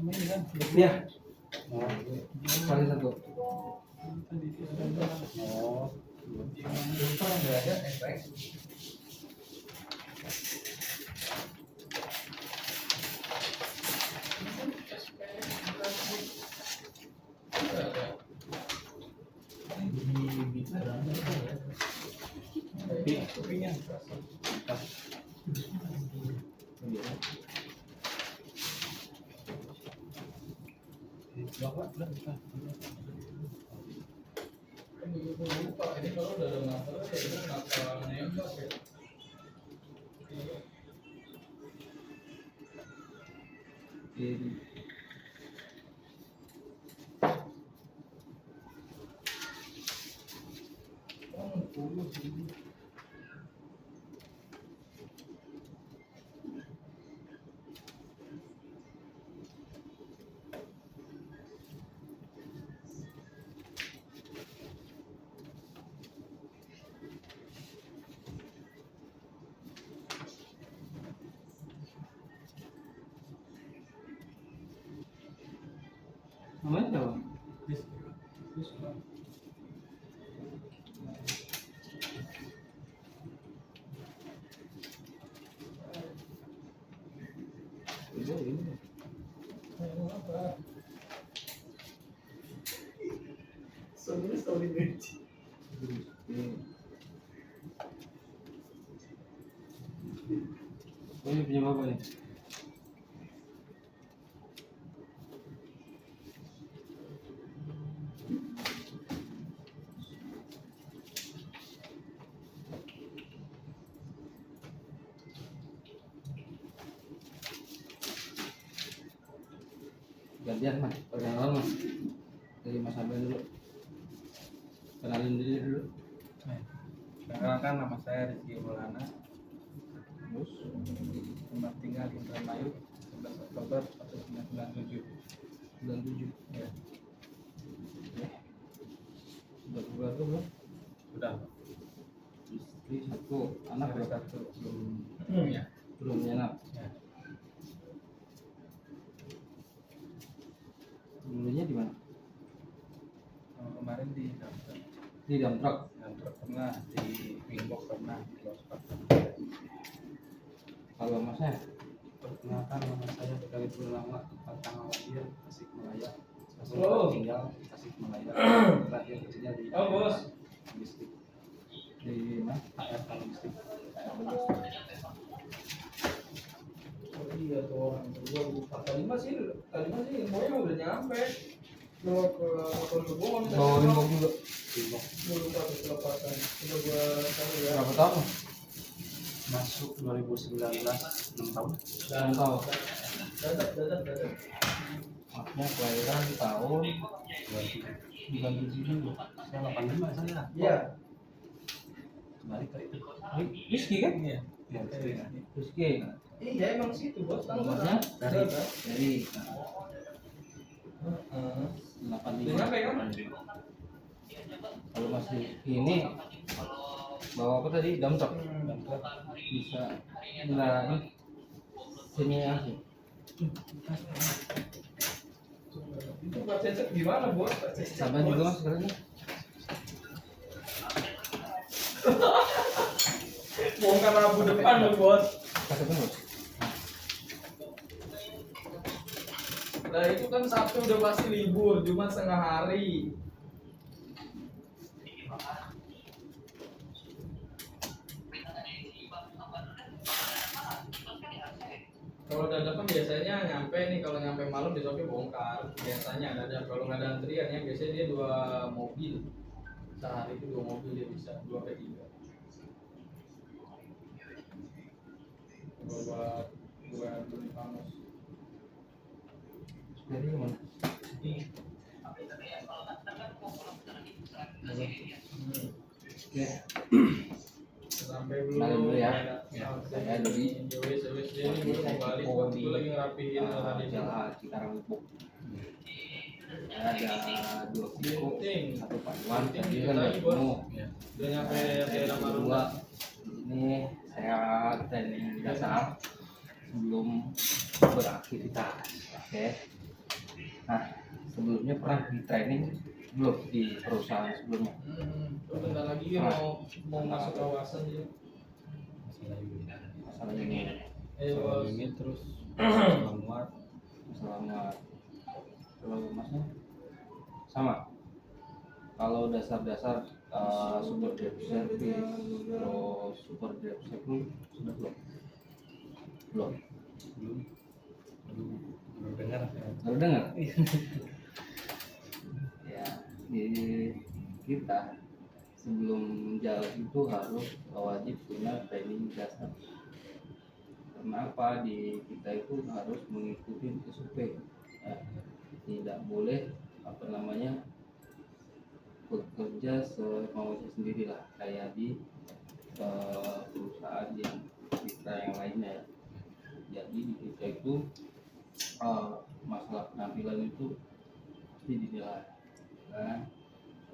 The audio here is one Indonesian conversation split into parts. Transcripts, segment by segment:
ini kan. Iya. Oh, paling satu. Oh. Lupa nggak ada efek. Ini kalau udah ada masalah ya itu kenapa nembak ya? Namanya siapa? Ini. Sebenarnya story benci. Oh, ini punya bapak nih. Gantian mas, perkenalan mas. Dari Mas Abel dulu. Kenalin diri dulu. Perkenalkan, nama saya Rizky Maulana. Terus tempat tinggal di Indramayu, 11 Oktober 1997. 97. Ya, Udah keluarga belum? sudah. Istri satu, anak Ada berapa? satu belum. Ya. Belum punya anak. Ya. Dulunya di mana? Kemarin di Dampak. Di dump truck. Dampak pernah, di Wingbox pernah, di Lospak. Kalau masnya? Perkenalkan, nama saya Bekali Purnama, tempat tanggal lahir Tasikmalaya. Oh. Tinggal di Tasikmalaya. Terakhir kerja di Bos. logistik. Di mana? ARK logistik. Oh iya tuh orang gua lupa tadi masih infonya udah nyampe bawa ke Kebon Bawa inbox juga. gua lupa keselepatan coba gua tahu ya Berapa tahun? Masuk 2019, 6 tahun. 6 tahun. dadak Maksudnya kelahiran tahun 97 juga. Saya 85 saya. iya Balik ke itu. Rizky kan? Iya. Rizky. iya emang situ bos Nomornya dari dari udah 85. nyampe kan Kalau masih ini bawa apa tadi? Dump truck. Bisa nyerahin sini aja. itu Pak Cecep gimana bos Pak Cecep Sama juga mas sekarang. bongkar lampu depan lu bos Kasih terus. nah itu kan Sabtu udah pasti libur Jumat setengah hari kalau dadakan biasanya nyampe nih kalau nyampe malam besoknya bongkar biasanya ada kalau nggak ada antrian ya biasanya dia 2 mobil sehari itu 2 mobil dia bisa 2 sampai 3 buat beli panos Dari mana? Ya. sampai belum Balik dulu ya. saya Dodi. wes dia ini baru mau balik gue lagi ngerapiin tadi Jalan Cikarang Lubuk. Ada 2 kilo, penting 1 panuan, penting tadi kita kan udah lagi bos penuh. udah nyampe daerah Kedua, Marunda ini saya training dasar sebelum beraktivitas. Oke. Nah, sebelumnya pernah di training belum di perusahaan sebelumnya? Bentar lagi mau masuk kawasan dia. Masalah ini, Bos. Ini terus selamat selama kalau masnya sama. Kalau dasar-dasar super drive service, terus super drive service sudah belum? Belum. belum belum dengar ya. Baru dengar? Ya, di kita sebelum jalan itu harus wajib punya training dasar. Kenapa di kita itu harus mengikuti SOP? Ya, tidak boleh apa namanya bekerja semaunya sendiri lah kayak di perusahaan yang kita yang lainnya ya. Jadi di kita itu masalah penampilan itu pasti dinilai kan,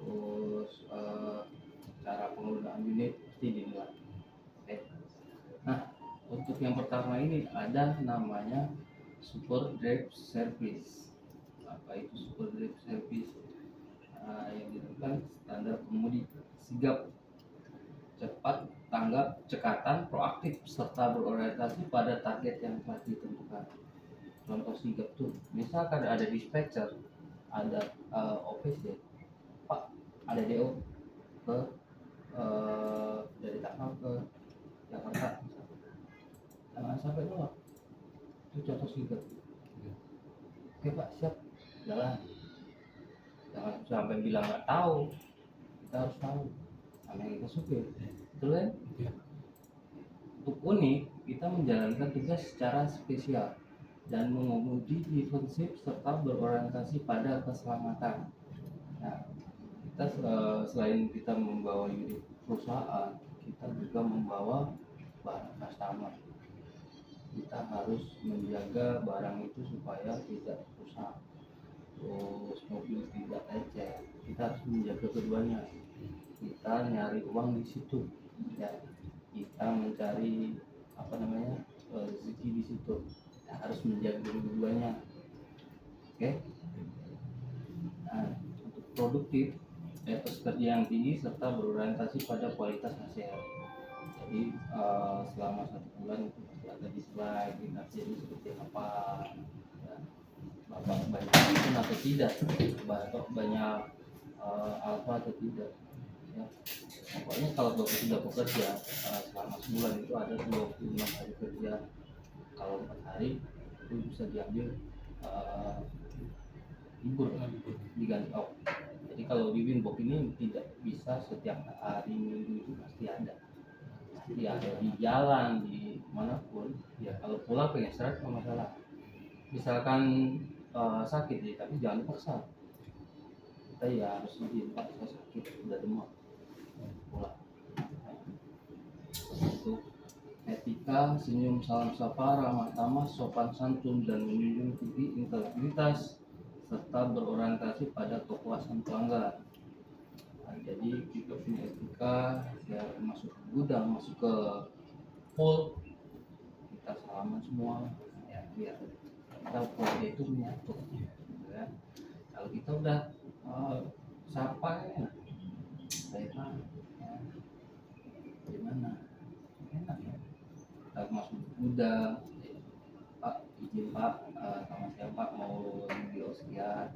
terus cara penggunaan unit pasti dinilai. Oke. Nah, untuk yang pertama ini ada namanya super drive service. Apa itu super drive service? Yang dilakukan standar pengemudi sigap, cepat, tanggap, cekatan, proaktif, serta berorientasi pada target yang telah ditentukan. Contoh sigap tuh, misalkan ada dispatcher, ada OPC, Pak, ada DO ke dari Takal ke Jakarta, jangan sampai nolak. Itu contoh sigap. Oke Pak, siap, jalan. Jangan sampai bilang nggak tahu, kita harus tahu. Namanya kita supir, betul kan? Iya. Untuk unik, kita menjalankan tugas secara spesial dan mengemudi defensif serta berorientasi pada keselamatan. Nah, kita selain kita membawa unit perusahaan, kita juga membawa barang customer. Kita harus menjaga barang itu supaya tidak rusak, terus mobil tidak lecet. Kita harus menjaga keduanya. Kita nyari uang di situ, ya. Kita mencari apa namanya rezeki di situ. Kita harus menjaga keduanya. Oke. Nah, untuk produktif, etos kerja yang tinggi serta berorientasi pada kualitas hasil. Jadi selama 1 bulan itu pasti ada di slide kita jadi seperti apa. Ya. Bapak banyak pun atau tidak, bapak banyak alfa atau tidak. Ya. Pokoknya kalau bapak sudah bekerja selama sebulan itu ada 26 hari kerja. Kalau 4 hari itu bisa diambil libur, diganti off. Jadi kalau di Winbox ini tidak bisa setiap hari minggu itu pasti ada di jalan di manapun. Ya kalau pulang pengen istirahat nggak masalah. Misalkan sakit ya, tapi jangan dipaksa. Kita ya harus izin, Pak saya sakit udah demam, pulang. Untuk etika, senyum, salam sapa, ramah tamah, sopan santun, dan menjunjung tinggi integritas serta berorientasi pada kepuasan pelanggan. Nah, jadi kita punya etika, ya masuk ke gudang, masuk ke pool, kita salaman semua, ya biar kita keluarga itu menyatu. Ya. Kalau kita udah sapa ya, baik Pak, ya. Gimana? Enak ya. Kita masuk gudang, Pak izin Pak, sama saya Pak mau video sekian.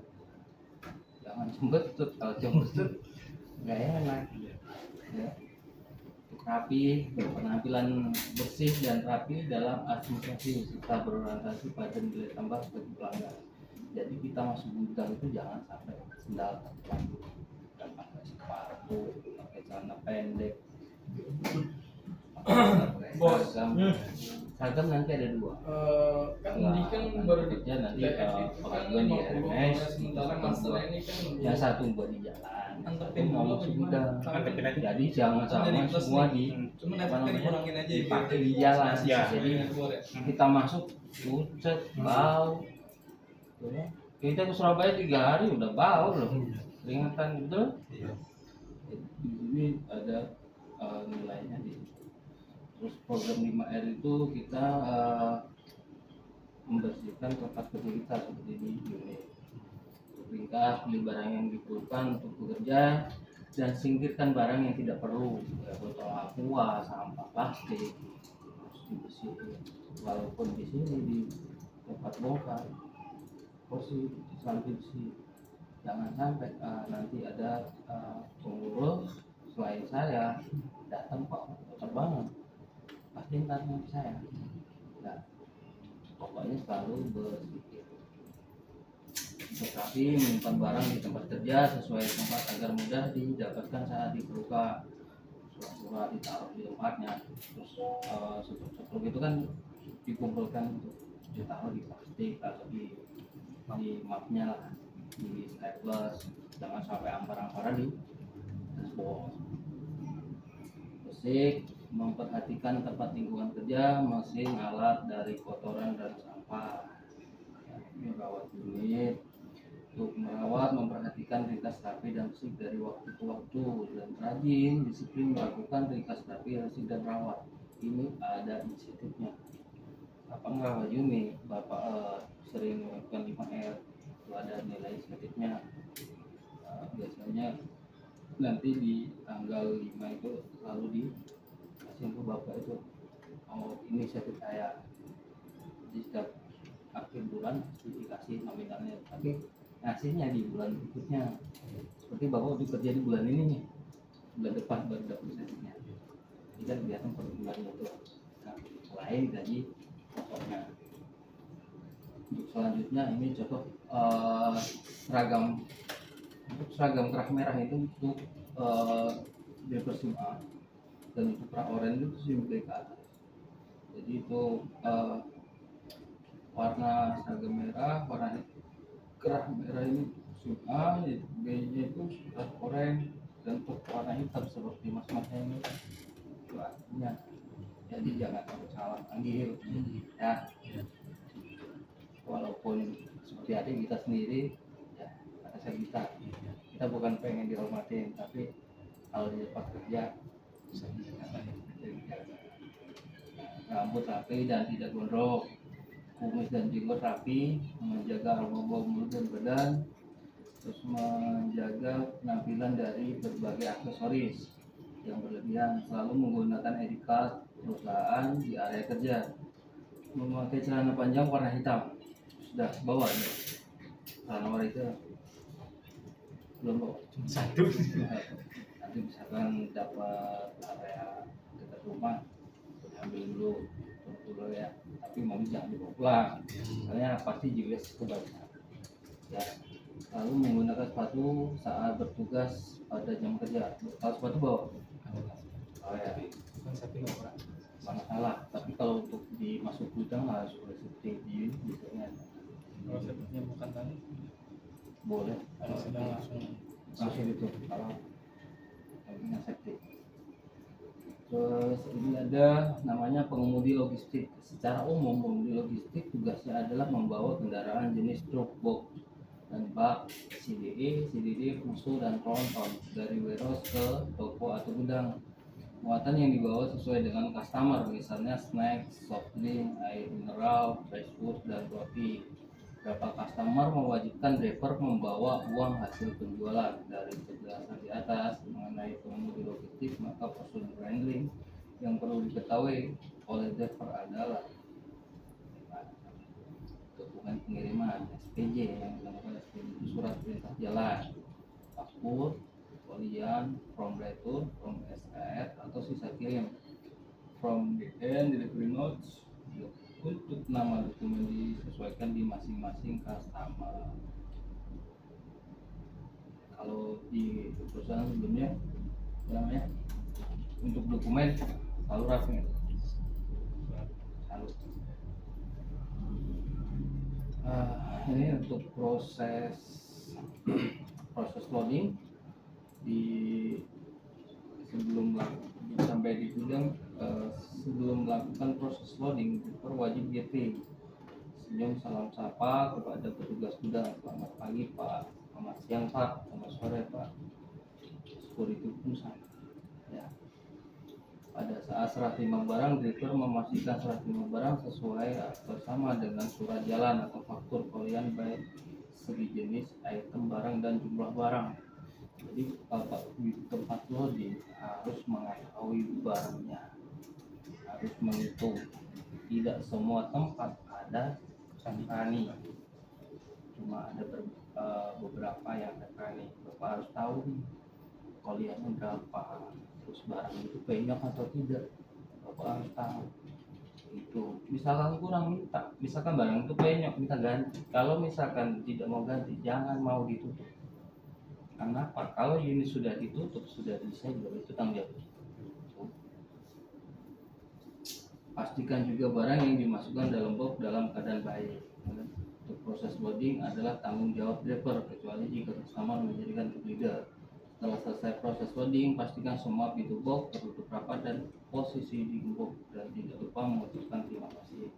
Jangan cembetut, kalau cembetut nggak enak. Ya. Rapi, berpenampilan bersih dan rapi dalam administrasi serta berorientasi pada nilai tambah bagi pelanggan. Jadi kita masuk gudang itu jangan sampai sendal terpelanggan, dan pakai sepatu, pakai celana pendek, pakai Bos. seragam nanti ada 2. Kan ini kan baru di kerja nanti TF itu kan pengajuan di 50, RMS, sementara master ini kan yang satu buat di jalan, Antepin mau dulu masuk apa gudang. gimana? Jadi jangan Kan jadi sama plus semua nih. di Cuman apa efeknya namanya, dikurangin aja dipakai di jalan. Ya. Jadi kita masuk pucet bau. Tuh ya. Kita ke Surabaya 3 hari udah bau loh, keringatan gitu. Iya. Di sini ada nilainya di. Terus program 5R itu kita membersihkan tempat kerja kita seperti di unit. ringkas, beli barang yang diperlukan untuk bekerja, dan singkirkan barang yang tidak perlu, ya, botol aqua, sampah plastik, harus dibersihin. Walaupun di sini di tempat bongkar, posisi selalu bersih. Jangan sampai nanti ada pengurus selain saya datang, Pak, kotor banget, pasti ntar nanti saya. Nah, pokoknya selalu bersih, rapi, menyimpan barang di tempat kerja sesuai tempat agar mudah didapatkan saat diperlukan. Surat-surat ditaruh di tempatnya, terus surat-surat itu kan dikumpulkan untuk ditaruh di plastik atau di mapnya lah, di staples, jangan sampai ampar-amparan di dashboard. Musik, memperhatikan tempat lingkungan kerja, mesin, alat dari kotoran dan sampah. Ya, merawat unit, untuk merawat, memperhatikan ringkas rapi dan bersih dari waktu ke waktu, dan rajin, disiplin melakukan ringkas rapi, bersih dan rawat. Ini ada insentifnya. Apa enggak Pak Juni, Bapak sering melakukan 5R, itu ada nilai insentifnya. Biasanya nanti di tanggal 5 itu lalu dikasih ke Bapak itu, oh ini insentif saya. Jadi setiap akhir bulan dikasih nominalnya, tapi ngasihnya di bulan berikutnya. Seperti Bapak bekerja di bulan ini nih, bulan depan baru dapat insentifnya. Jadi kan kelihatan per bulannya itu. Nah, selain gaji pokoknya. Untuk selanjutnya ini contoh seragam. Untuk seragam kerah merah itu untuk driver SIM A, dan untuk kerah oranye itu SIM B ke atas. Jadi itu warna seragam merah, warna kerah merah ini SIM A, B nya itu kerah oranye, dan untuk warna hitam seperti mas-masnya ini itu artinya. Jadi jangan sampai salah panggil ya. Walaupun seperti adik kita sendiri ya, kata saya kita bukan pengen dihormatin, tapi kalau di tempat kerja bisa rambut rapi dan tidak gondrong, kumis dan jenggot rapi, menjaga aroma bau mulut dan badan, terus menjaga penampilan dari berbagai aksesoris yang berlebihan, selalu menggunakan ID card perusahaan di area kerja, memakai celana panjang warna hitam. Sudah bawa ya celana warna itu? Belum bawa? Satu. Nanti misalkan dapat area dekat rumah, ambil dulu ya, tapi mobil jangan dibawa pulang, soalnya pasti juga kebanyakan ya. Lalu menggunakan sepatu saat bertugas pada jam kerja. Kalau sepatu bawa? Oh ya, Kan satu nggak pernah. mana salah. Tapi kalau untuk dimasuk gudang harus seperti di biasanya. Kalau sepatunya bukan tali, Boleh. kalau sedang langsung itu kalau nggak safety. Terus ini ada namanya pengemudi logistik. Secara umum pengemudi logistik tugasnya adalah membawa kendaraan jenis truk, box, dan bak, CDD, fuso, dan tronton dari warehouse ke toko atau gudang. Muatan yang dibawa sesuai dengan customer, misalnya snack, soft drink, air mineral, fresh food, dan roti. Beberapa customer mewajibkan driver membawa uang hasil penjualan. Dari penjelasan di atas mengenai pengemudi logistik, maka prosedur handling yang perlu diketahui oleh driver adalah dokumen pengiriman SPJ, yang dilakukan SPJ itu surat perintah jalan, paspor, polian, from return, from SKR atau sisa kirim, from DN, delivery notes. Untuk nama dokumen disesuaikan di masing-masing customer. Kalau di perusahaan sebelumnya namanya untuk dokumen selalu rapi, selalu. Ini untuk proses loading di sebelum sampai di gudang. Sebelum melakukan proses loading, driver wajib greeting, senyum, salam sapa kepada petugas gudang. Selamat pagi Pak, selamat siang Pak, selamat sore Pak. Seperti itu pun sama ya. Pada saat serah terima barang, driver memastikan serah terima barang sesuai bersama dengan surat jalan atau faktur polian baik segi jenis, item barang dan jumlah barang. Jadi bapak di tempat loading harus mengetahui barangnya, harus menghitung. Tidak semua tempat ada Sani, cuma ada beberapa yang ada Sani. Bapak harus tahu nih koliannya berapa, terus barang itu penyok atau tidak, bapak harus tahu. Itu misalkan kurang minta, misalkan barang itu penyok minta ganti, kalau misalkan tidak mau ganti jangan mau ditutup. Karena apa? Kalau unit sudah ditutup, sudah disegel, itu tanggung jawab. Pastikan juga barang yang dimasukkan dalam box dalam keadaan baik. Untuk proses loading adalah tanggung jawab driver, kecuali jika customer menjadikan trip leader. Setelah selesai proses loading, pastikan semua pintu box tertutup rapat dan posisi di box, dan tidak lupa mengucapkan terima kasih.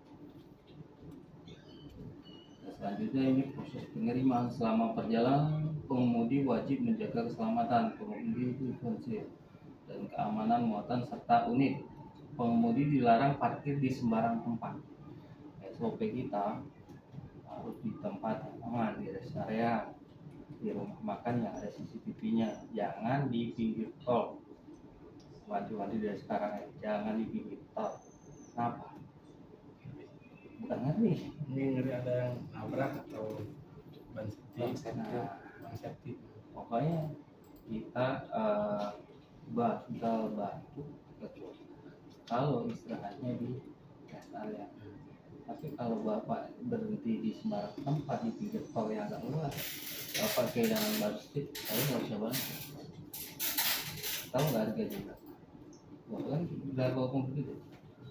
Dan selanjutnya ini proses pengiriman. Selama perjalanan, pengemudi wajib menjaga keselamatan pengemudi dan keamanan muatan serta unit. Pengemudi dilarang parkir di sembarang tempat. SOP kita harus di tempat yang aman, di rest area, di rumah makan yang ada CCTV-nya, jangan di pinggir tol. Wanti-wanti dari sekarang ya, jangan di pinggir tol. Kenapa? Bukan ngeri. Ini ngeri ada yang nabrak atau ban safety. Pokoknya kita bakal bantu kalau istirahatnya di rest area. Tapi kalau bapak berhenti di sembarang tempat di pinggir tol yang agak luas, bapak kehilangan barstik, saya nggak bisa bantu. Tahu nggak harga juga? Bapak kan udah bawa komputer.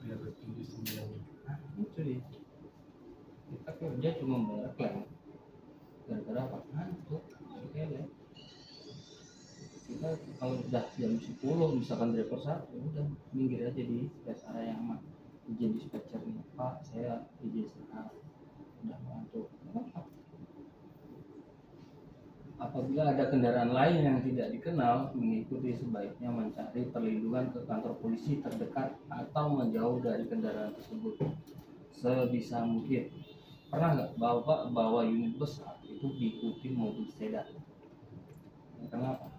379. Itu dia. Kita kerja cuma bayar klaim. Gara-gara apa? Ngantuk. Oke deh. Kita kalau udah jam 10 misalkan driver satu, udah minggir aja di rest area yang aman. Izin dispatchernya, Pak, saya izin istirahat, udah ngantuk. Apabila ada kendaraan lain yang tidak dikenal mengikuti, sebaiknya mencari perlindungan ke kantor polisi terdekat atau menjauh dari kendaraan tersebut sebisa mungkin. Pernah nggak bapak bawa unit besar itu diikuti mobil sedan? Kenapa?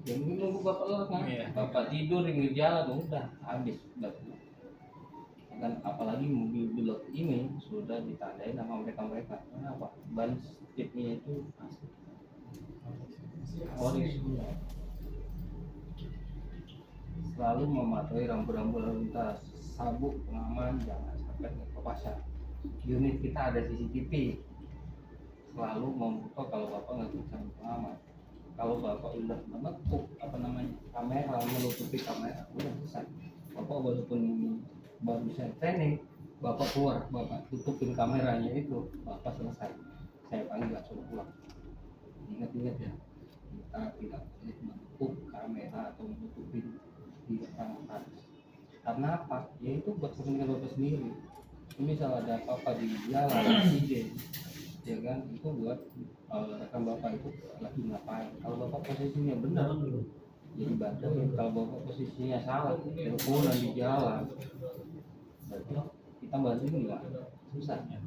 Ya mungkin nunggu bapak lewat, Iya. bapak tidur di jalan, udah habis. Dan apalagi mobil belok ini sudah ditandai nama mereka. Kenapa? Ban stipnya itu original. Selalu mematuhi rambu-rambu lalu lintas, sabuk pengaman jangan sampai kepasang. Unit kita ada CCTV, selalu membuka kalau bapak nggak bisa pengaman. Kalau bapak udah menekuk kamera, menutupi kamera, udah selesai. Bapak baru bisa training, bapak keluar, bapak tutupin kameranya itu, bapak selesai. Saya panggil suruh pulang. Ingat-ingat ya, kita tidak boleh menutup kamera atau menutupin di depan atas. Karena apa? Ya itu buat kepentingan bapak sendiri. Misal ada apa-apa di jalan, izin, ya kan, itu buat rekan bapak itu lagi ngapain. Kalau bapak posisinya benar, jadi bantuin. Kalau bapak posisinya salah, teleponan di jalan, berarti kita bantuin nggak susah ya.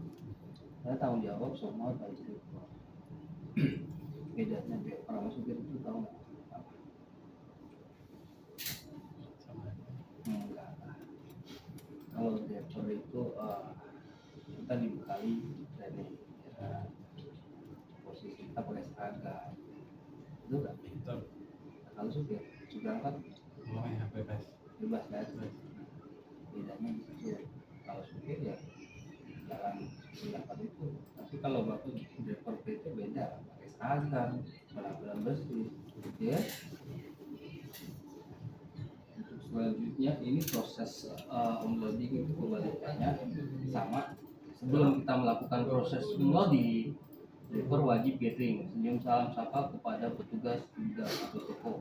Saya tanggung jawab semua dari itu. Bedanya orang supir itu tahu nggak? Enggak. Kalau driver itu kita dibekali training, ya, posisi kita pakai seragam, itu nggak? Kalau supir kan Oh ya, bebas. bebas kan? Bedanya di situ. Kalau supir ya jalan pendapat itu. Tapi kalau bapak driver PT beda, pakai seragam, benar-benar bersih, ya. Untuk selanjutnya ini proses unloading itu kebalikannya sama. Sebelum kita melakukan proses unloading, driver wajib greeting, senyum salam sapa kepada petugas gudang atau toko.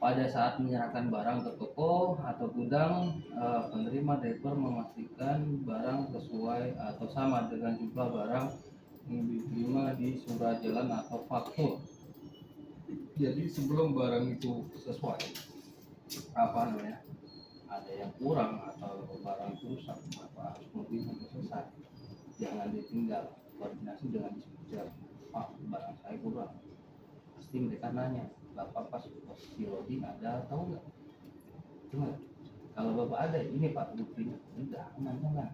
Pada saat menyerahkan barang ke toko atau gudang, penerima driver memastikan barang sesuai atau sama dengan jumlah barang yang diterima di surat jalan atau faktur. Jadi sebelum barang itu sesuai, ada yang kurang atau barang itu rusak, harus mungkin sampai selesai, jangan ditinggal. koordinasi dengan distributor, Pak barang saya kurang, pasti mereka nanya, Bapak pas posisi loading ada atau enggak? Cuma kalau Bapak ada, ini Pak buktinya, udah aman kan.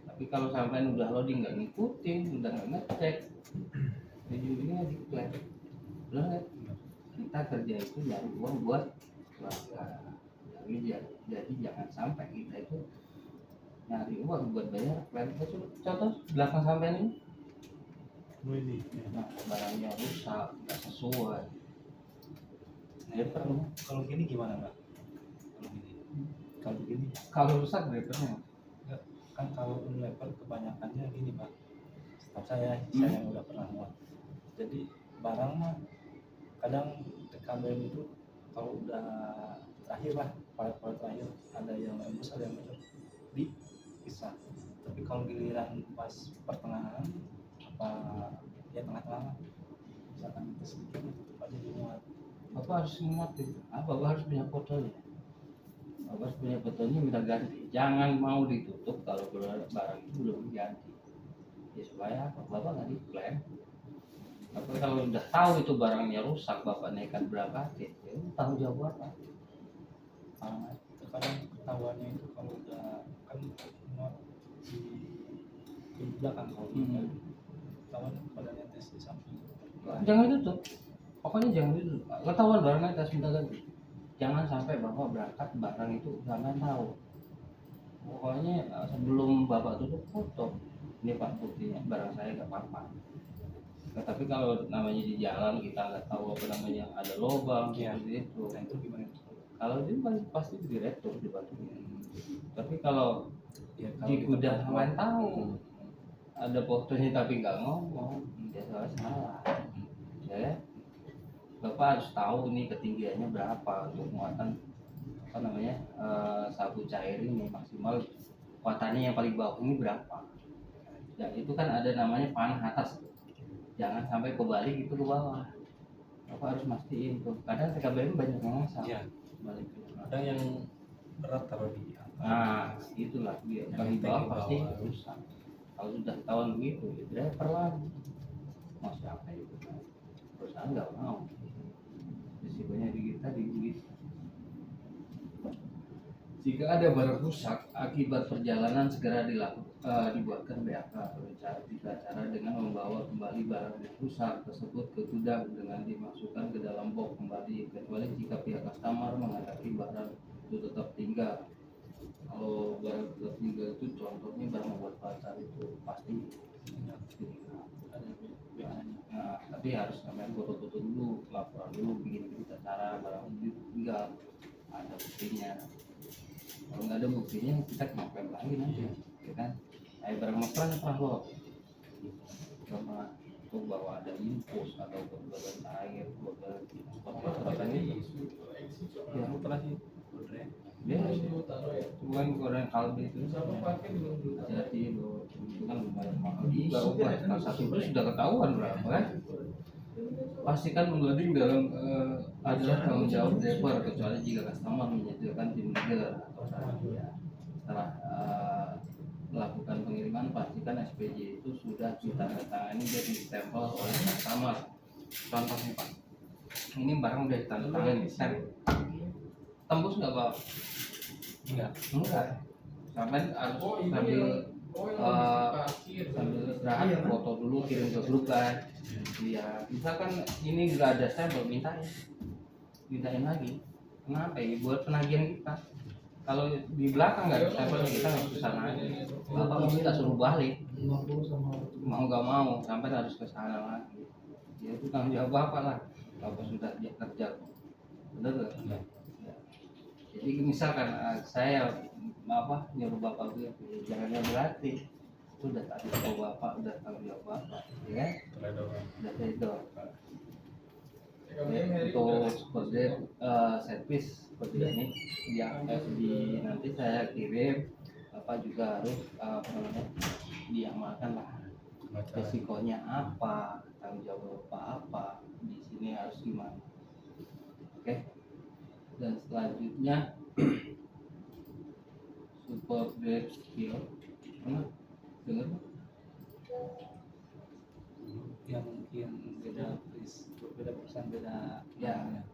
Tapi kalau sampai udah loading nggak ngikutin, udah nggak ngecek, ujung-ujungnya diklaim. Benar nggak? Kita kerja itu nyari uang buat keluarga. Jadi jangan sampai kita itu nyari uang buat bayar klaim. Contoh belakang sampean ini, nah, barangnya rusak, nggak sesuai. Ya, kalau gini gimana Pak? Kalau gini Kalau rusak drivernya, kan kalau level kebanyakannya gini Pak, setahu saya yang udah pernah muat, jadi barang mah kadang TKBM itu kalau udah terakhir lah, paling terakhir ada yang embus ada yang dipisah, tapi kalau giliran pas pertengahan apa ya tengah-tengah misalkan itu sedikit tutup aja dimuat. Bapak harus ingat itu, Bapak harus punya fotonya. Bapak harus punya fotonya, minta ganti. Jangan mau ditutup kalau barang itu belum diganti. Ya supaya apa? Bapak nggak diklaim. Bapak kalau udah tahu itu barangnya rusak, Bapak naikkan berapa, ya tanggung jawab apa? Terkadang ketahuannya itu kalau udah kan muat di belakang kalau ketahuan badannya tes di samping. Jangan ditutup. Pokoknya jangan ditutup. Ketahuan barangnya atas minta ganti. Jangan sampai Bapak berangkat barang itu jangan tahu. Pokoknya sebelum Bapak tutup foto, ini Pak buktinya barang saya nggak apa-apa. Nah, tapi kalau namanya di jalan kita nggak tahu apa namanya ada lubang seperti itu. Nah itu gimana? Kalau itu pasti direktur dibantunya. Tapi kalau Ya, di udah main tahu ada fotonya tapi nggak ngomong, ya salah. Ya, Bapak harus tahu nih ketinggiannya berapa untuk muatan apa namanya sabu cair ini maksimal muatannya yang paling bawah ini berapa. Dan itu kan ada namanya panah atas, jangan sampai kebalik itu ke bawah. Bapak harus mastiin tuh. Kadang TKBM banyak yang ngasal. Iya. Balik. Ada yang berat taruh di atas. Nah, itulah dia. Kalau di bawah pasti rusak. Kalau sudah ketahuan begitu, ya driver lagi. Mau siapa itu? Perusahaan nggak mau. Risikonya di kita begitu. Jika ada barang rusak akibat perjalanan, segera dibuatkan BAK atau cara dengan membawa kembali barang yang rusak tersebut ke gudang dengan dimasukkan ke dalam box kembali, kecuali jika pihak customer menghendaki barang itu tetap tinggal. Kalau barang tetap tinggal itu contohnya barang buat pacar itu pasti tinggal. Nah, tapi harus namanya foto-foto dulu, laporan dulu, bikin berita acara barang itu tinggal, ada buktinya. Kalau nggak ada buktinya kita ngapain lagi nanti, ya kan? Kayak barang makanan pernah bawa, sama untuk bawa ada infus atau bagian air, bagian ini, ya terakhir, dia bukan goreng kalbi itu, jadi itu kan lumayan mahal juga, kalau satu itu sudah ketahuan berapa kan? Pastikan loading dalam adalah tanggung jawab driver kecuali jika customer menyediakan tim leader atau panitia. Setelah melakukan pengiriman, pastikan SPJ itu sudah ditandatangani dan ditempel oleh customer. Contohnya Pak, ini barang udah ditandatangani, stamp. Tembus nggak Pak? Enggak. Sampai harus sambil istirahat foto dulu kirim ke grup kan. Iya, misalkan ini nggak ada stempel, mintain lagi. Kenapa ya? Buat penagihan kita. Kalau di belakang nggak ada stempelnya kita nggak ke sana aja. Bapak mesti nggak suruh balik. Mau nggak mau, sampai harus ke sana lagi. Ya itu tanggung jawab Bapak lah. Bapak sudah kerja, benar nggak? Ya. Jadi misalkan saya nyuruh Bapak jangan berarti. Udah tadi tahu Bapak, udah tahu jawab Bapak, ya udah trader. Untuk seperti servis seperti ini yang di nanti saya kirim, Bapak juga harus diamalkan lah resikonya apa, tanggung jawab Bapak apa, di sini harus gimana. Oke. Dan selanjutnya support grade skill, dengar beda perusahaan beda Ya. namanya.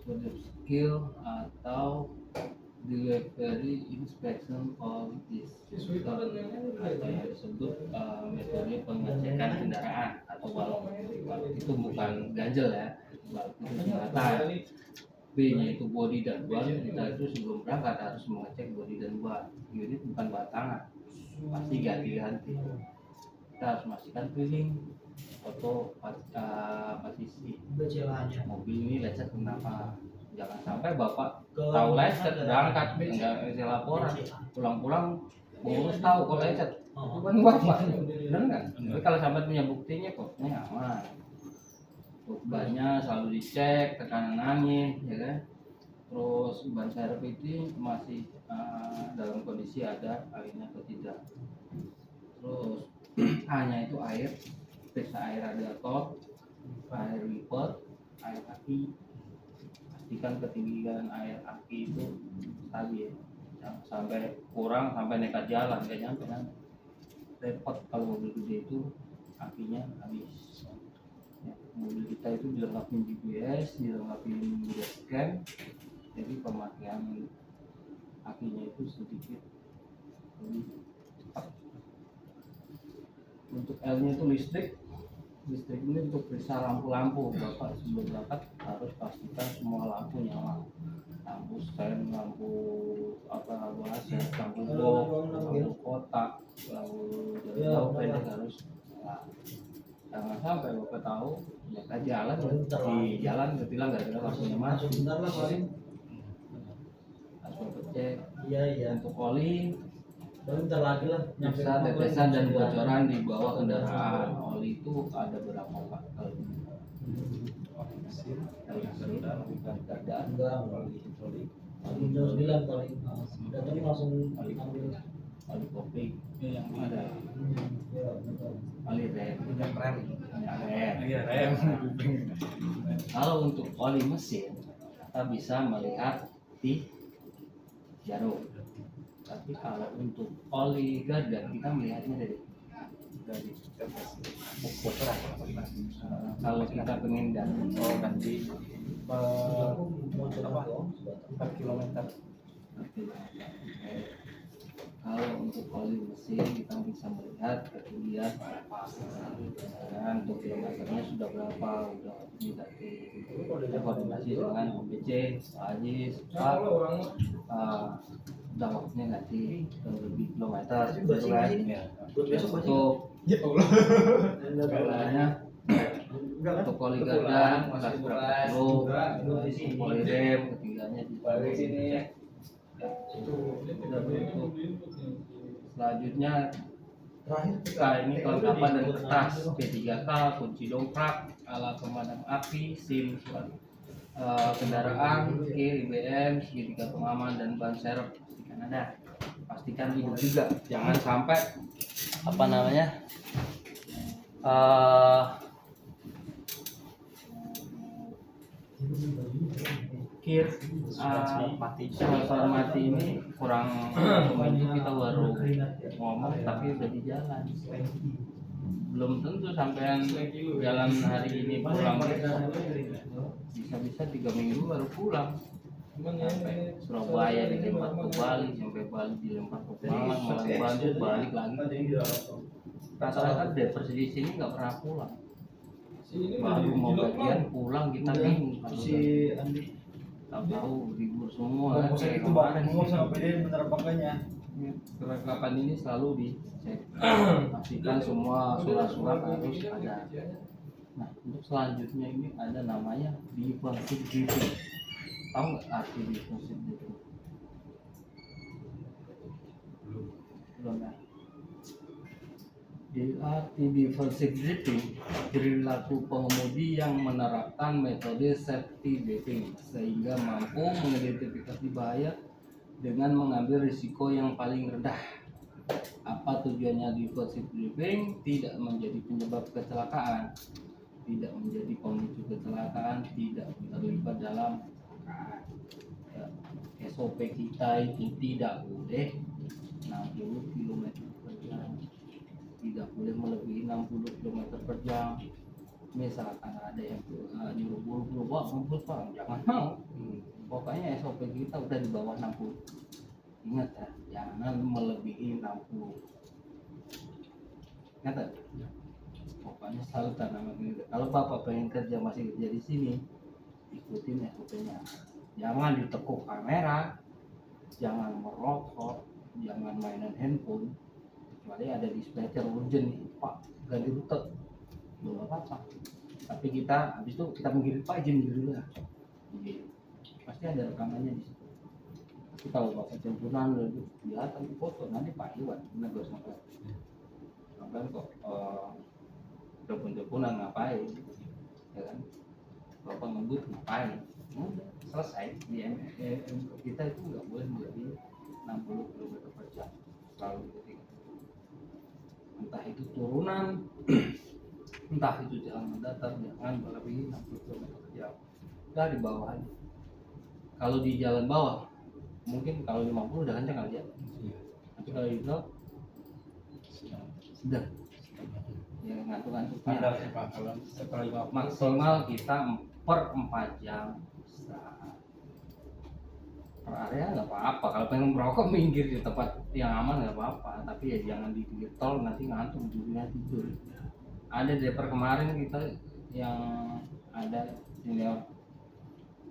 Product skill atau delivery inspection qualities atau yang disebut metode pengecekan kendaraan atau balok itu bukan ganjel ya, balok itu singkatan. B-nya itu body dan ban. Kita itu sebelum berangkat harus mengecek body dan ban. Unit bukan batangan, pasti ganti-ganti. Kita harus memastikan feeling foto posisi mobil ini lecet kenapa. Jangan sampai bapak tahu lecet berangkat nggak bisa laporan, pulang-pulang pengurus tahu kok lecet, bukan bapak, benar nggak? Tapi kalau sampai punya buktinya kok ini aman. Bannya selalu dicek, tekanan angin, ya kan? Terus ban serep itu masih dalam kondisi ada airnya atau tidak. Terus A-nya itu air, periksa air radiator, air lipat, air aki. Pastikan ketinggian air aki itu stabil, jangan sampai kurang sampai nekat jalan, nggak nyampe kan? Repot kalau mobil gede itu akinya habis. Ya, mobil kita itu dilengkapi GPS, dilengkapi dashcam, jadi pemakaian akinya itu sedikit lebih cepat. Untuk L-nya itu listrik ini untuk periksa lampu-lampu. Bapak sebelum berangkat harus pastikan semua lampu nyala, lampu sen, lampu lampu AC, lampu box, lampu kotak, lampu jauh pendek harus nyala. Jangan sampai bapak tahu mereka jalan di jalan ketilang gara-gara lampunya mati. Harus bapak cek. Untuk oli bisa tetesan dan bocoran di bawah kendaraan. Oli itu ada berapa pak? Oli mesin, Oli mesin, keadaan, oli kopi, yang ada oli rem, minyak rem. Iya rem. Kalau untuk oli mesin kita bisa melihat di jarum. Tapi kalau untuk oli gardan kita melihatnya dari Bocoran. kalau kita pengen ganti per kilometer. Kalau untuk oli mesin kita bisa melihat ketinggian berapa, dan untuk kilometernya sudah berapa, udah negatif. Kita koordinasi dengan OBC, Pak Ajis, Pak, udah waktunya ganti ke lebih kilometer, gitu kan? Untuk kalanya untuk oli gardan kelas berapa kilo, oli rem ketinggiannya di sini. Selanjutnya ini kelengkapan dan kertas P3K, kunci dongkrak, alat pemadam api, SIM surat kendaraan, kir, IBM, segitiga pengaman dan ban serep pastikan ada. Pastikan hidup juga, jangan sampai kir surat mati ini kurang itu kita baru ngomong tapi udah di jalan, belum tentu sampean jalan hari ini pulang bisa 3 minggu baru pulang. Sampai Surabaya dilempar ke Bali, sampai Bali dilempar ke Malang, Malang Bandung, balik lagi. Rata-rata depers di sini nggak pernah pulang, baru mau gajian pulang kita bingung. Tahu libur semua kayak kemarin. Kelengkapan ini selalu dicek, pastikan semua surat-surat harus ada. Nah, untuk selanjutnya ini ada namanya defensive driving. Tahu nggak arti defensive driving? Belum ya? Di arti defensive driving, perilaku pengemudi yang menerapkan metode safety driving sehingga mampu mengidentifikasi bahaya dengan mengambil risiko yang paling rendah. Apa tujuannya defensive driving? Tidak menjadi penyebab kecelakaan, tidak menjadi pemicu kecelakaan, tidak terlibat dalam kecelakaan. Ya, SOP kita itu tidak boleh 60 km per jam, tidak boleh melebihi 60 km per jam. misalkan ada yang nyuruh buru-buru Pak ngebut Pak, jangan mau. Pokoknya SOP kita udah di bawah 60. Ingat ya, jangan melebihi 60. Ingat ya? Pokoknya selalu tanam ini. Kalau Bapak pengen kerja masih kerja di sini, ikutin SOP-nya. Jangan ditekuk kamera, jangan merokok, jangan mainan handphone. Kecuali ada dispatcher urgent nih, Pak ganti rute, belum apa-apa. Tapi kita habis itu kita mengirim Pak izin dulu ya. Gitu. Pasti ada rekamannya di situ. Tapi kalau Bapak campuran kelihatan di foto nanti Pak Iwan negur sama sampai kok telepon-teleponan ngapain, ya kan? Bapak ngebut ngapain? Udah selesai. Di kita itu nggak boleh melebihi 60 km/jam selalu ketika entah itu turunan entah itu jalan mendatar jangan melebihi 60 km/jam. Udah di bawah aja. Kalau di jalan bawah mungkin kalau 50 udah kencang kali ya. Tapi kalau itu sudah ya ngantuk-ngantuknya. Ada sih Pak, kalau setelah 50 Maksimal kita per 4 jam istirahat. Per area nggak apa-apa, kalau pengen merokok minggir di tempat yang aman nggak apa-apa, tapi ya jangan di pinggir tol nanti ngantuk ujungnya tidur. Ada driver kemarin kita yang ada senior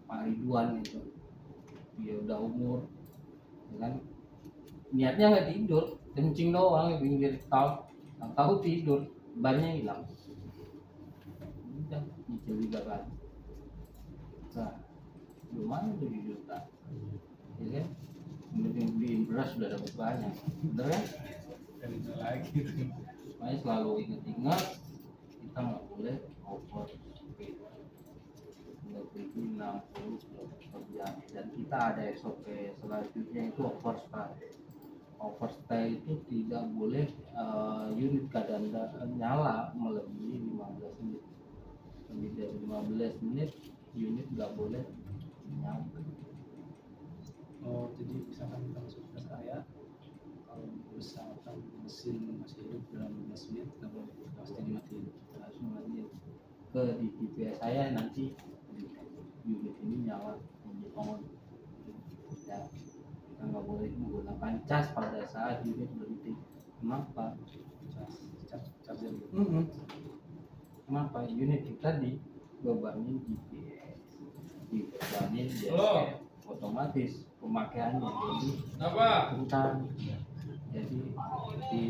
Pak Ridwan itu, dia udah umur, ya kan niatnya nggak tidur, kencing doang di pinggir tol, tahu tidur, bannya hilang. Udah nyicil juga kan. Nah, lumayan 7 juta. Ya kan? Mending beliin beras sudah dapat banyak. Bener kan? dan lagi itu. Makanya selalu ingat-ingat kita nggak boleh over speed. Melebihi 60 km/jam. Dan kita ada SOP selanjutnya itu overstay. Overstay itu tidak boleh unit keadaan nyala melebihi 15 menit. Lebih dari 15 menit unit nggak boleh nyala. Oh, jadi misalkan kita masuk ke rest area, kalau misalkan mesin masih hidup dalam 15 menit, nggak boleh pasti dimatiin. Langsung aja ke di GPS saya nanti unit ini nyala di on. Ya, kita nggak boleh menggunakan cas pada saat unit berhenti. Kenapa? Charger gitu. Kenapa? Unit kita dibebanin GPS, dibebanin Halo. GPS, otomatis pemakaiannya jadi Apa? rentan. Jadi di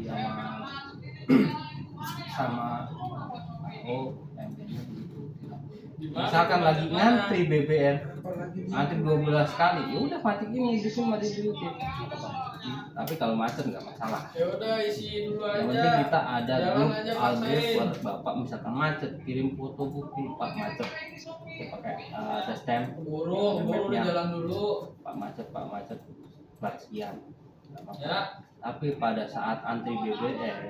sama MB-nya begitu. Misalkan lagi ngantri BBM, antri 12 kali, ya udah matiin bikin mati dulu. Tapi kalau macet nggak masalah. Ya udah isi dulu Yang aja. penting kita ada Jalan grup aja, address paksain. buat Bapak misalkan macet, kirim foto bukti Pak macet. Kita pakai ada stamp Buru di jalan dulu. Pak macet plat sekian. Nggak apa-apa. Ya. Tapi pada saat antri BBM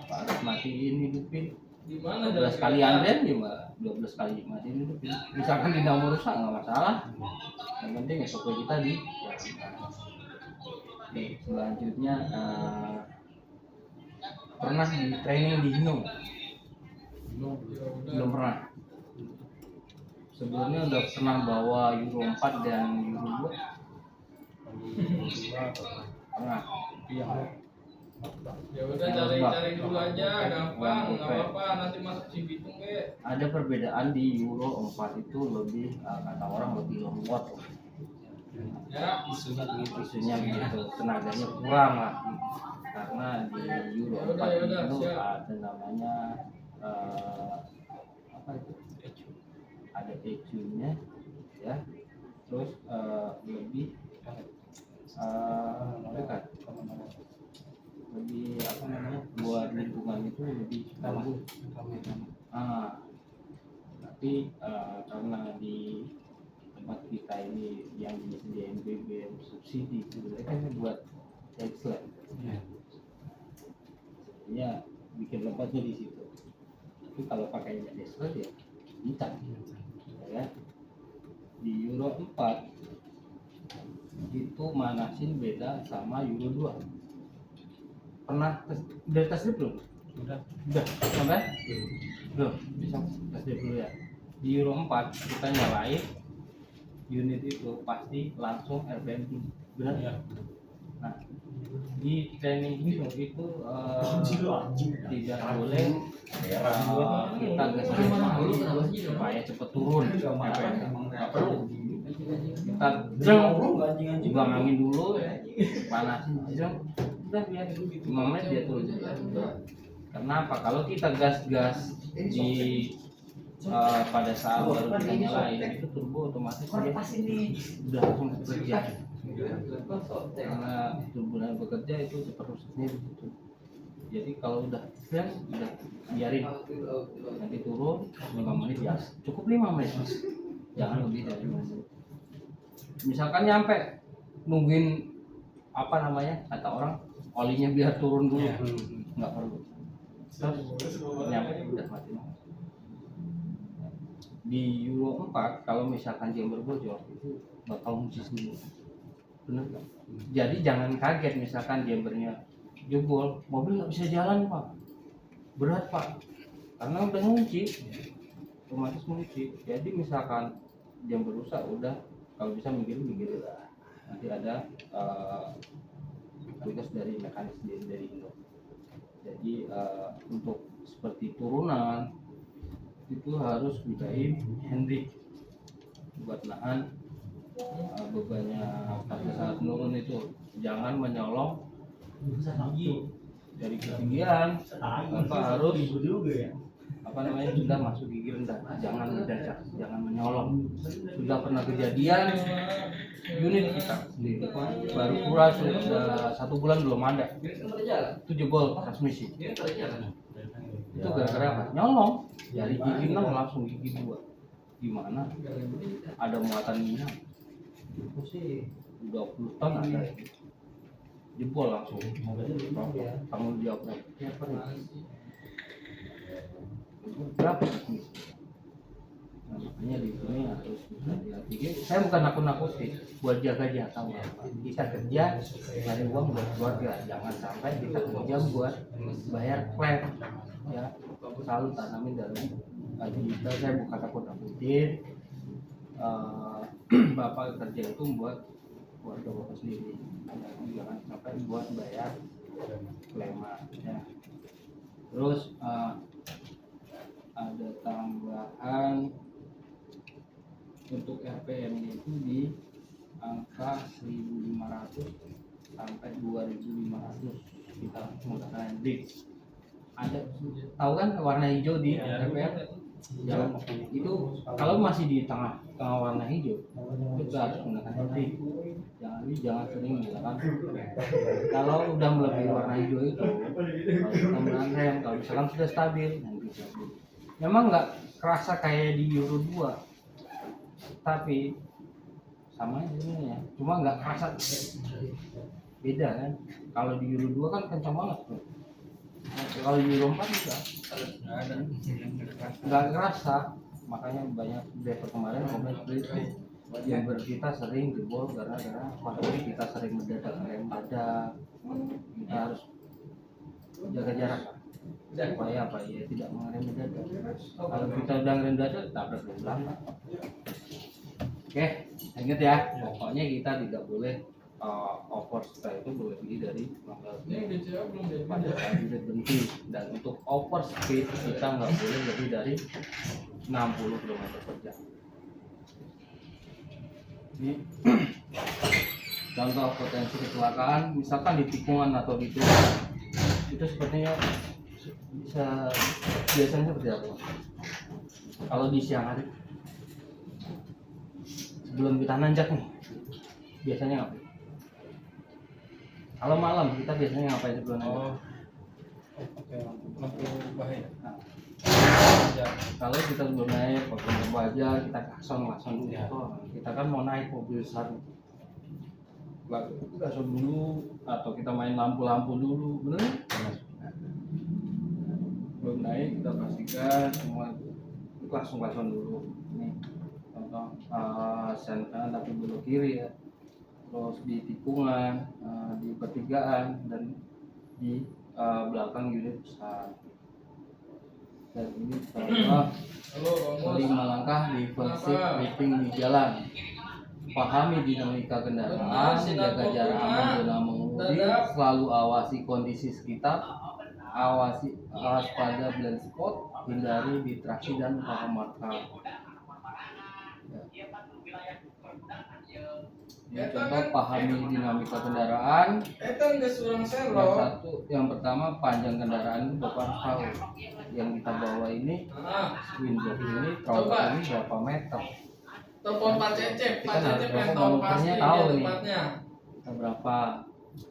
Bapak harus matiin hidupin. Di mana 12 kali antrian ya 12 kali matiin hidupin. Misalkan di nomor rusak nggak masalah. Yang penting SOP kita di Oke, selanjutnya pernah di training di Hino? Belum pernah. Sebelumnya udah pernah bawa Euro 4 dan Euro 2? Pernah. Iya. Ya udah cari dulu aja, gampang, nggak apa-apa. Nanti masuk Cibitung ke. Ada perbedaan di Euro 4 itu lebih kata orang lebih lembut. Ya. Isunya begitu, tenaganya kurang lah. Karena di Euro 4 itu ada namanya apa itu? Ada ECU-nya ya. Terus lebih dekat. Lebih apa namanya? Buat lingkungan itu lebih bagus. Tapi karena di tempat kita ini yang disediain BBM subsidi itu mereka kan buat excellent ya bikin lempatnya di situ. Tapi kalau pakainya excellent ya bisa ya. Di Euro 4 itu manasin beda sama Euro 2. Pernah udah tes belum? Udah. Sampai Loh, bisa tes dulu ya. Di Euro 4 kita nyalain unit itu pasti langsung RPM tinggi. Benar? Iya. Nah, di training itu tidak boleh kita gas supaya cepet turun RPM. Nggak perlu. Kita buang angin dulu, panasin udah biar 5 menit dia turun. Kenapa? Kalau kita gas di pada saat baru kita nyalain itu turbo otomatis dia udah langsung bekerja. Karena turbulen bekerja itu seperti itu. Jadi kalau udah biarin nanti turun 5 menit ya, cukup 5 menit, jangan lebih dari 5 menit. Misalkan nyampe nungguin apa namanya kata orang olinya biar turun dulu, nggak perlu. Terus nyampe udah mati. Di Euro 4 kalau misalkan jember bocor itu bakal ngucis dulu, bener kan? Jadi jangan kaget misalkan jembernya jebol, mobil nggak bisa jalan pak, berat pak, karena udah ngunci, otomatis ngunci. Jadi misalkan jember rusak udah kalau bisa minggir nanti ada tugas dari mekanis dari Indo. Jadi untuk seperti turunan itu harus gunain handbrake buat nahan bebannya pada saat menurun itu. Jangan menyolong dari ketinggian tanpa harus apa namanya sudah masuk gigi rendah, jangan mendadak, jangan menyolong. Sudah pernah kejadian unit kita baru kurang sudah 1 bulan belum ada itu jebol transmisi. Itu gara-gara apa? Nyolong dari gigi 6 langsung gigi 2. Gimana? Ada muatan minyak itu sih 20 ton ada, jebol langsung. Tanggung jawab berapa? Nah, makanya di sini harus hati-hati. Saya bukan nakut-nakutin, buat jaga tahu kita kerja cari uang buat keluarga, jangan sampai kita kerja buat bayar klaim. Ya, selalu tanamin dalam hati kita. Saya bukan takut-nakutin. Bapak kerja itu buat keluarga bapak sendiri, jangan sampai buat bayar klaim. Ya. Terus ada tambahan untuk RPM itu di angka 1.500 sampai 2.500 kita menggunakan handbrake. Ada tahu kan warna hijau di RPM? Jangan itu kalau masih di tengah warna hijau itu harus menggunakan handbrake. Jangan sering menggunakan. Kalau udah melebihi warna hijau itu kalau kita menggunakan rem, kalau misalkan sudah stabil memang nggak kerasa kayak di Euro 2 tapi sama aja ya, cuma nggak kerasa beda kan. Kalau di Euro 2 kan kencang banget tuh. Kalau di Euro 4 juga nggak kerasa. Makanya banyak driver kemarin komen seperti itu, yang kita sering jebol gara-gara waktu kita sering mendadak rem mendadak. Kita harus jaga jarak supaya apa ya tidak mengerem mendadak. Kalau kita udah ngerem mendadak tabrak ulang. Oke, ingat ya, pokoknya kita tidak boleh overspeed itu boleh lebih dari 15 pada saat unit berhenti, dan untuk overspeed kita nggak boleh lebih dari 60 km/jam. Ini contoh potensi kecelakaan, misalkan di tikungan atau di turun, itu sepertinya bisa biasanya seperti apa? Kalau di siang hari sebelum kita nanjak nih biasanya ngapain? Kalau malam kita biasanya ngapain sebelum nanjak? Pakai lampu bahaya. Nah, kalau kita belum naik pakai lampu aja, kita klakson dulu. Ya. Kita kan mau naik mobil besar, klakson dulu atau kita main lampu dulu, bener? Belum naik kita pastikan semua klakson dulu. Ini contoh sen kanan tapi belok kiri ya. Terus di tikungan, di pertigaan dan di belakang unit besar. Dan ini contoh Halo, sering Romus. melangkah defensif drifting di jalan. Pahami dinamika kendaraan, jaga jarak aman zona mengemudi, selalu awasi kondisi sekitar, awas pada blind spot, hindari distraksi dan paha marka. Ya. Ini contoh pahami dinamika kendaraan. Eta nggak surang Yang pertama panjang kendaraan itu Bapak harus tahu. Yang kita bawa ini windshield ini throttle ini berapa meter. Telepon Pak Cecep, Pak Cecep yang tahu pasti dia tahu nih tempatnya. kita berapa,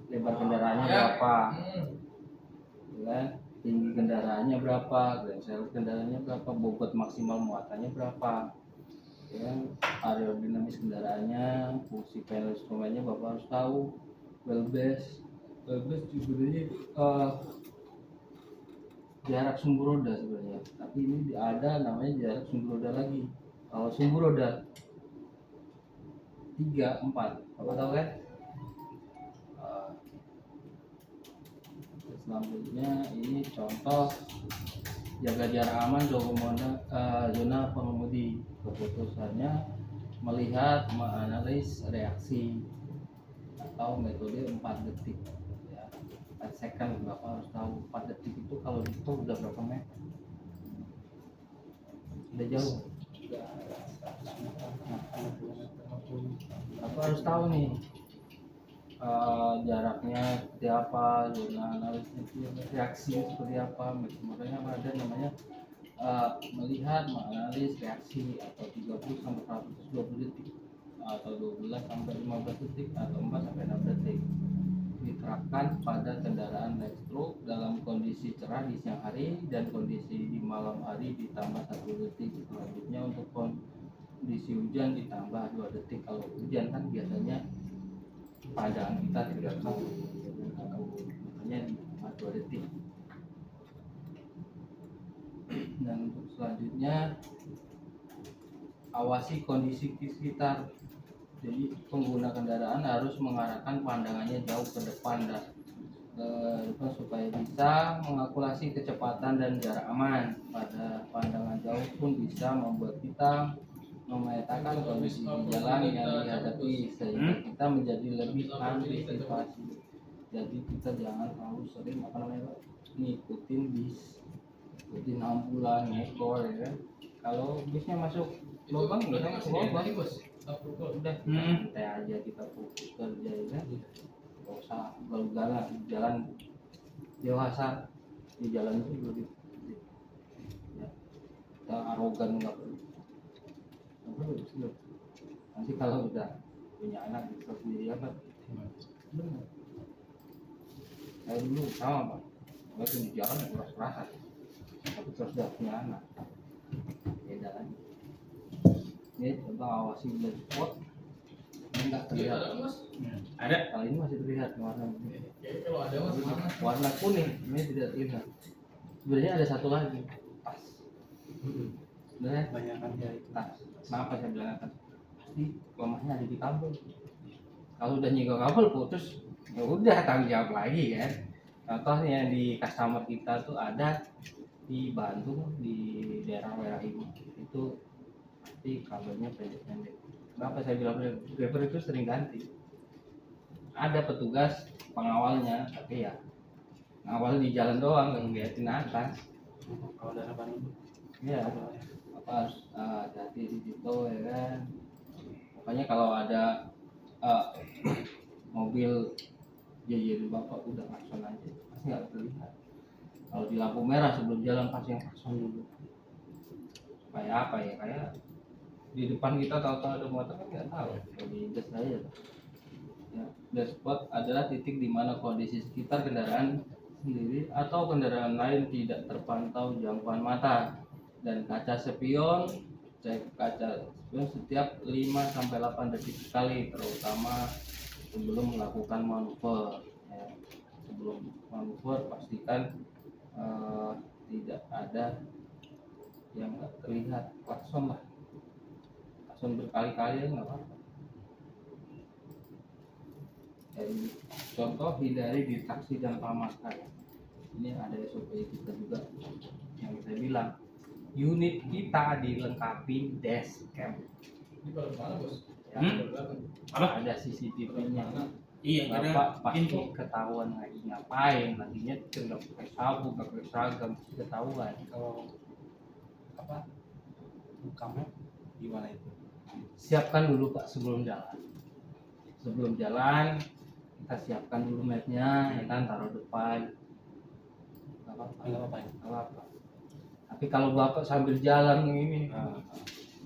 lebar kendaraannya Ya. berapa, ya, tinggi kendaraannya berapa, grand kendaraannya berapa, bobot maksimal muatannya berapa, ya, aerodinamis kendaraannya, fungsi panel instrumennya Bapak harus tahu. Wheelbase sebenarnya jarak sumbu roda sebenarnya, tapi ini ada namanya jarak sumbu roda lagi. Kalau sumbu roda 3, 4, Bapak tahu kan? Selanjutnya ini contoh jaga jarak aman zona pengemudi. Keputusannya melihat, menganalisis reaksi atau metode 4 detik, ya, 4 second. Bapak harus tahu 4 detik itu kalau itu udah berapa meter, udah jauh. Bapak harus tahu nih jaraknya seperti apa, zona analisis reaksi seperti apa. Makanya ada namanya melihat, menganalisis reaksi atau 30 sampai 120 detik atau 12 sampai 15 detik atau 4 sampai 6 detik. Diterapkan pada kendaraan light stroke dalam kondisi cerah di siang hari dan kondisi di malam hari ditambah 1 detik. Selanjutnya untuk kondisi hujan ditambah 2 detik. Kalau hujan kan biasanya pandangan kita tidak tahu, makanya ditambah 2 detik. Dan untuk selanjutnya awasi kondisi di sekitar. Jadi pengguna kendaraan harus mengarahkan pandangannya jauh ke depan dan supaya bisa mengalkulasi kecepatan dan jarak aman. Pada pandangan jauh pun bisa membuat kita memetakan kondisi di jalan yang dihadapi sehingga kita menjadi lebih antisipasi. Jadi kita jangan terlalu sering ngikutin bis, ngikutin ambulan, ngekor, ya kan. Kalau bisnya masuk lubang nggak masuk lubang, udah santai aja, kita fokus kerja, ya kan. Nggak usah galau-galau jalan dewasa di jalan itu lebih, ya, kita arogan nggak perlu. Nanti kalau udah punya anak bisa sendiri apa? Benar. Saya dulu sama Pak, waktu di jalan keras-kerasan, tapi terus udah punya anak, beda lagi. Ini coba awasi blind spot, ini nggak terlihat. Ada. Kali ini masih terlihat warna. Kalau ada mas mana? Warna kuning ini tidak terlihat. Sebenarnya ada satu lagi, tas. Sebenarnya Kebanyakan ya itu. tas. Kenapa saya bilang tas? Pasti lemahnya ada di kabel. Kalau udah nyigo kabel putus, ya udah tanggung jawab lagi kan. Contohnya di customer kita tuh ada di Bandung di daerah Merah ini, itu pasti kabelnya pendek-pendek. Kenapa saya bilang driver itu sering ganti? Ada petugas pengawalnya, tapi ya ngawal di jalan doang, nggak ngeliatin atas. Kalau daerah Bandung, Iya, apa harus hati-hati di situ, ya kan. Makanya kalau ada mobil jajan bapak udah klakson aja, pasti nggak terlihat. Kalau di lampu merah sebelum jalan pasti yang klakson dulu. Kayak apa ya? Kayak di depan kita tahu-tahu ada motor kan nggak tahu, jadi gas aja. Ya, blind spot adalah titik di mana kondisi sekitar kendaraan sendiri atau kendaraan lain tidak terpantau jangkauan mata. Dan kaca spion, cek kaca spion setiap 5 sampai 8 detik sekali, terutama sebelum melakukan manuver. Ya, sebelum manuver pastikan tidak ada yang nggak terlihat, klakson lah, klakson berkali-kali nggak apa-apa. Jadi contoh hindari distraksi dan pamarkan. Ini ada SOP kita juga yang yang saya bilang, unit kita dilengkapi desk cam. Ini baru mana bos? Ya, Baru belakang. ada CCTV-nya. Mana? Iya, karena Bapak pasti info. ketahuan lagi ngapain, lagi nyetir, nggak pakai sabuk, nggak pakai seragam, pasti ketahuan. Kalau apa buka map gimana itu? Siapkan dulu Pak sebelum jalan. Sebelum jalan kita siapkan dulu mapnya, ya kan, taruh depan. Nggak apa-apa. Nggak apa-apa ya? Nggak apa-apa. Tapi kalau Bapak sambil jalan ini, Nah,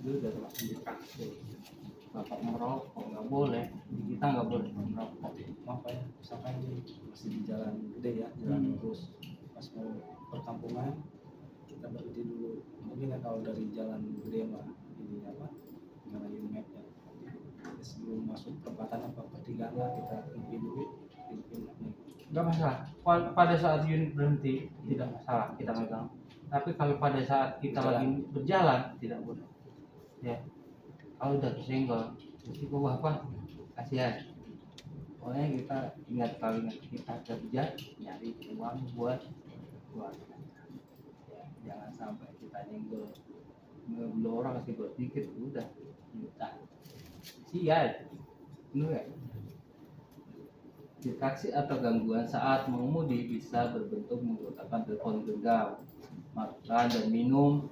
itu udah termasuk distraksi. Bapak merokok nggak boleh, kita nggak boleh merokok. maaf ya, misalkan ini masih di jalan gede ya, jalan lurus, pas mau perkampungan kita berhenti dulu. Mungkin ya kalau dari jalan gede mah ini apa, nyalain mapnya. Jadi sebelum masuk perempatan apa pertigaan lah kita hidupin dulu, hidupin mapnya. Nggak masalah. Pada saat unit berhenti tidak masalah kita megang. Tapi kalau pada saat kita Berjalan. lagi berjalan tidak boleh. Ya, kalau udah kesenggol, mesti Bapak kasihan. Pokoknya kita ingat kalau kita kerja nyari uang buat keluarga. Ya, jangan sampai kita nyenggol ngebelah orang kasih buat dikit udah juta. Sial, bener nggak? Distraksi atau gangguan saat mengemudi bisa berbentuk menggunakan telepon genggam, makan dan minum,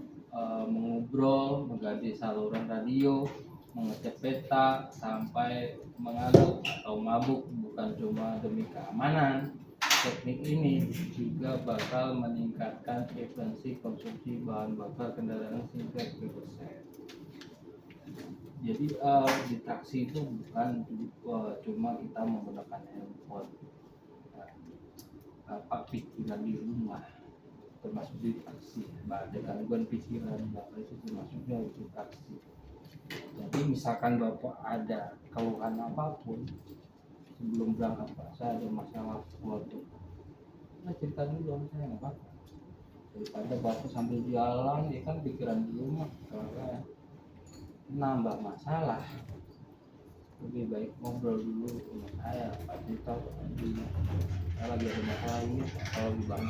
mengobrol, mengganti saluran radio, mengecek peta, sampai mengantuk atau mabuk. Bukan cuma demi keamanan, teknik ini juga bakal meningkatkan efisiensi konsumsi bahan bakar kendaraan hingga 3%. Jadi di taksi itu bukan cuma kita menggunakan handphone, apa pikiran di rumah termasuk di taksi. Ada gangguan pikiran bapak itu termasuknya di taksi. Jadi misalkan bapak ada keluhan apapun sebelum berangkat, Pak, saya ada masalah keluarga, nah cerita dulu sama saya nggak apa-apa. Daripada bapak sambil jalan ya kan pikiran di rumah karena nambah masalah, lebih baik ngobrol dulu sama saya, Pak Cita, saya lagi ada masalah ini kalau di bank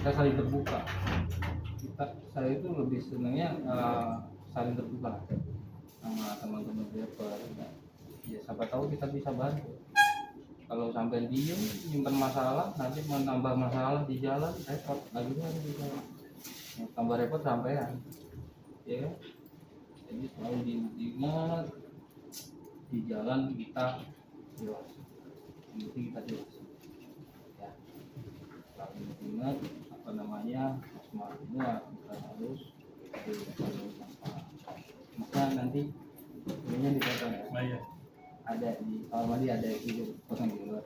kita saling terbuka. Saya itu lebih senangnya saling terbuka sama teman-teman driver. Ya siapa tahu kita bisa bantu. Kalau sampai diem nyimpan masalah, nanti menambah masalah di jalan, repot lagi di jalan. Tambah repot sampean, ya kan? Jadi selalu diingat di jalan kita dewasa, yang penting kita dewasa, ya. Selalu ingat apa namanya semua kita harus maka nanti ininya dipotong ya. Iya. Ada di kamar mandi ada itu potong di luar.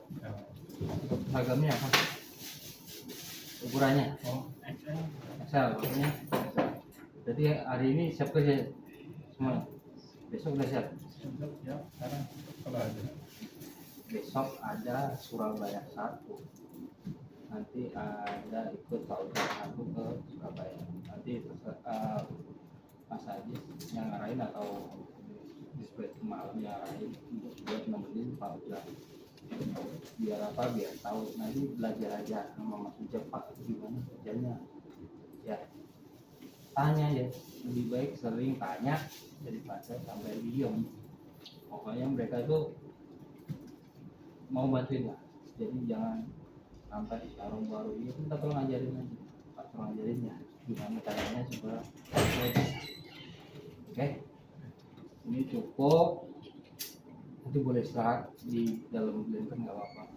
Untuk seragamnya apa? Ukurannya? Oh, XL. Excel, pokoknya Excel. Jadi hari ini siap kerja semua. Besok udah siap. Ya, sekarang kalau ada. Besok ada Surabaya 1. Nanti ada ikut Pauda 1 ke Surabaya. Nanti Mas Ajis yang ngarahin atau display malam yang ngarahin untuk buat nemenin Pauda. Biar apa? Biar tahu. Nanti belajar aja sama Mas Ujab, Pak, gimana kerjanya. Ya, tanya ya, lebih baik sering tanya daripada sampai diem. Pokoknya mereka itu mau bantuin lah, jadi jangan sampai sarung baru ini kita tolong ajarin aja, Pak, tolong ajarin ya gimana caranya supaya oke. Ini cukup, nanti boleh istirahat di dalam blinker nggak apa-apa,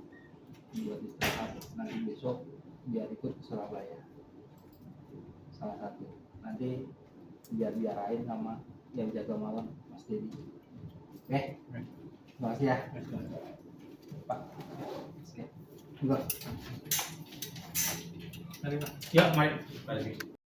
buat istirahat. Nanti besok biar ikut ke Surabaya salah satu, nanti biar diarahin sama yang jaga malam, Mas Dedi. Oke, terima kasih ya Pak. Oke, enggak. Ya, Mike.